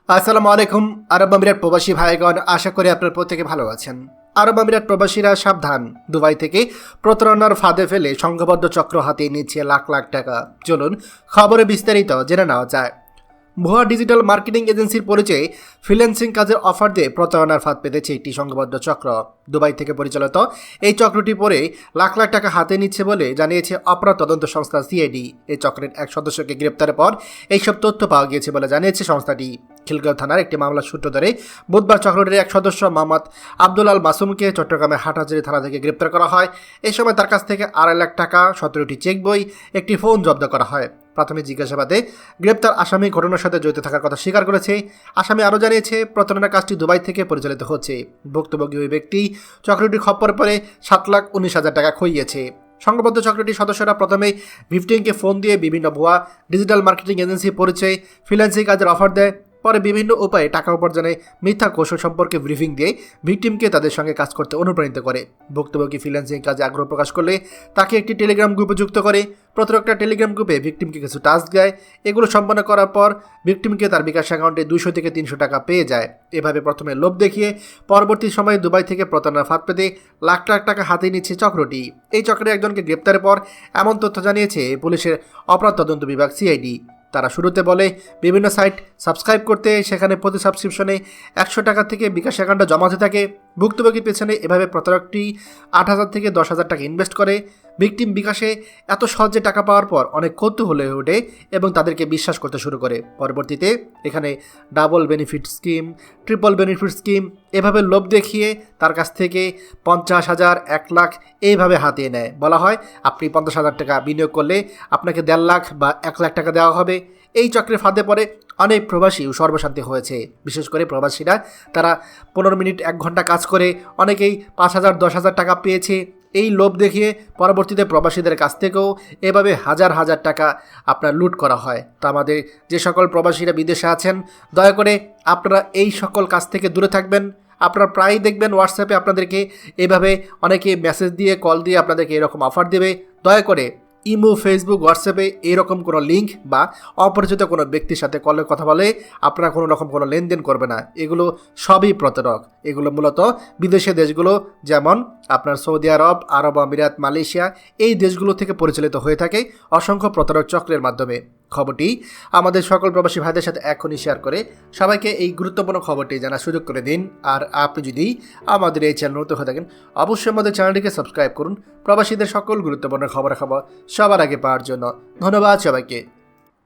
আসসালামু আলাইকুম। আরব আমিরাত প্রবাসী ভাইগণ, আশা করি আপনার প্রত্যেকে ভালো আছেন। আরব আমিরাত প্রবাসীরা সাবধান, দুবাই থেকে প্রতারণার ফাঁদে ফেলে সংঘবদ্ধ চক্র হাতিয়ে নিচ্ছে লাখ লাখ টাকা। চলুন খবরে বিস্তারিত জেনে নেওয়া যায়। ভুয়া ডিজিটাল মার্কেটিং এজেন্সির পরিচয়ে ফ্রিল্যান্সিং কাজের অফার দিয়ে প্রতারণার ফাঁদ পেতেছে একটি সংঘবদ্ধ চক্র। দুবাই থেকে পরিচালিত এই চক্রটি পরে লাখ লাখ টাকা হাতে নিচ্ছে বলে জানিয়েছে অপরাধ তদন্ত সংস্থা সিআইডি। এই চক্রের এক সদস্যকে গ্রেপ্তারের পর এইসব তথ্য পাওয়া গিয়েছে বলে জানিয়েছে সংস্থাটি। খিলগাঁও থানার একটি মামলার সূত্র ধরে বুধবার চক্রটির এক সদস্য মোহাম্মদ আব্দুল আল মাসুমকে চট্টগ্রামের হাটহাজারী থানা থেকে গ্রেপ্তার করা হয়। এই সময় তার কাছ থেকে 2.5 লাখ টাকা, 17টি চেক বই, একটি ফোন জব্দ করা হয়। প্রাথমিক জিজ্ঞাসাবাদে গ্রেপ্তার আসামি ঘটনার সাথে জড়িত থাকার কথা স্বীকার করেছে। আসামি আরও জানিয়েছে, প্রতারণার কাজটি দুবাই থেকে পরিচালিত হচ্ছে। ভুক্তভোগী ওই ব্যক্তি চক্রটির খপ্পরে পরে 7,19,000 টাকা খইয়েছে। সংঘবদ্ধ চক্রটির সদস্যরা প্রথমে ভিকটিমকে ফোন দিয়ে বিভিন্ন ভুয়া ডিজিটাল মার্কেটিং এজেন্সি পরিচয়ে ফ্রিল্যান্সিং কাজের অফার দেয়। পরে বিভিন্ন উপায়ে টাকা উপার্জনে মিথ্যা কৌশল সম্পর্কে ব্রিফিং দিয়ে ভিকটিমকে তাদের সঙ্গে কাজ করতে অনুপ্রাণিত করে। ভুক্তভোগী ফ্রিল্যান্সিং কাজে আগ্রহ প্রকাশ করলে তাকে একটি টেলিগ্রাম গ্রুপে যুক্ত করে। প্রত্যেকটা টেলিগ্রাম গ্রুপে ভিকটিমকে কিছু টাস্ক দেয়। এগুলো সম্পন্ন করার পর ভিকটিমকে তার বিকাশ অ্যাকাউন্টে 200 থেকে 300 টাকা পেয়ে যায়। এভাবে প্রথমে লোভ দেখিয়ে পরবর্তী সময়ে দুবাই থেকে প্রতারণার ফাঁদ পেতে লাখ লাখ টাকা হাতে নিচ্ছে চক্রটি। এই চক্রের একজনকে গ্রেপ্তারের পর এমন তথ্য জানিয়েছে পুলিশের অপরাধ তদন্ত বিভাগ সিআইডি। তারা শুরুতে বলে বিভিন্ন সাইট সাবস্ক্রাইব করতে, সেখানে প্রতি সাবস্ক্রিপশনে 100 টাকা থেকে বিকাশ অ্যাকাউন্টে জমাতে থাকে। ভুক্তভোগীর পেছনে এভাবে প্রতারকটি 8,000 থেকে 10,000 টাকা ইনভেস্ট করে। ভিকটিম বিকাশে এত সহজে টাকা পাওয়ার পর অনেক কৌতূহল হয়ে ওঠে এবং তাদেরকে বিশ্বাস করতে শুরু করে। পরবর্তীতে এখানে double benefit scheme, triple benefit scheme এভাবে লোভ দেখিয়ে তার কাছ থেকে 50,000, 1 লাখ এইভাবে হাতিয়ে নেয়। বলা হয় আপনি 50,000 টাকা বিনিয়োগ করলে আপনাকে 1.5 লাখ বা 1 লাখ টাকা দেওয়া হবে। এই চক্রের ফাঁদে পড়ে অনেক প্রবাসী সর্বশান্তি হয়েছে। বিশেষ করে প্রবাসীরা, তারা 15 মিনিট 1 ঘন্টা কাজ করে অনেকেই 5,000, 10,000 টাকা পেয়েছে। এই লোভ দেখিয়ে পরবর্তীতে প্রবাসীদের কাছ থেকেও এভাবে হাজার হাজার টাকা আপনার লুট করা হয়। তো আমাদের যে সকল প্রবাসীরা বিদেশে আছেন, দয়া করে আপনারা এই সকল কাজ থেকে দূরে থাকবেন। আপনারা প্রায়ই দেখবেন হোয়াটসঅ্যাপে আপনাদেরকে এভাবে অনেকে মেসেজ দিয়ে, কল দিয়ে আপনাদেরকে এরকম অফার দেবে। দয়া করে ইমো, ফেসবুক, হোয়াটসঅ্যাপে এরকম কোনো লিঙ্ক বা অপরিচিত কোনো ব্যক্তির সাথে কলে কথা বলে আপনারা কোনো রকম কোনো লেনদেন করবে না। এগুলো সবই প্রতারক। এগুলো মূলত বিদেশি দেশগুলো, যেমন আপনার সৌদি আরব, আরব আমিরাত, মালয়েশিয়া, এই দেশগুলো থেকে পরিচালিত হয়ে থাকে অসংখ্য প্রতারক চক্রের মাধ্যমে। খবরটি আমাদের সকল প্রবাসী ভাইদের সাথে এখনই শেয়ার করে সবাইকে এই গুরুত্বপূর্ণ খবরটি জানার সুযোগ করে দিন। আর আপনি যদি আমাদের এই চ্যানেল নতুন হয়ে থাকেন, অবশ্যই আমাদের চ্যানেলটিকে সাবস্ক্রাইব করুন প্রবাসীদের সকল গুরুত্বপূর্ণ খবরাখবর সবার আগে পাওয়ার জন্য। ধন্যবাদ সবাইকে।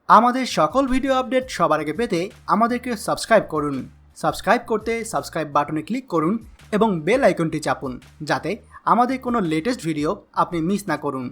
আমাদের সকল ভিডিও আপডেট সবার আগে পেতে আমাদেরকে সাবস্ক্রাইব করুন। সাবস্ক্রাইব করতে সাবস্ক্রাইব বাটনে ক্লিক করুন এবং বেল আইকনটি চাপুন, যাতে আমাদের কোনো লেটেস্ট ভিডিও আপনি মিস না করুন।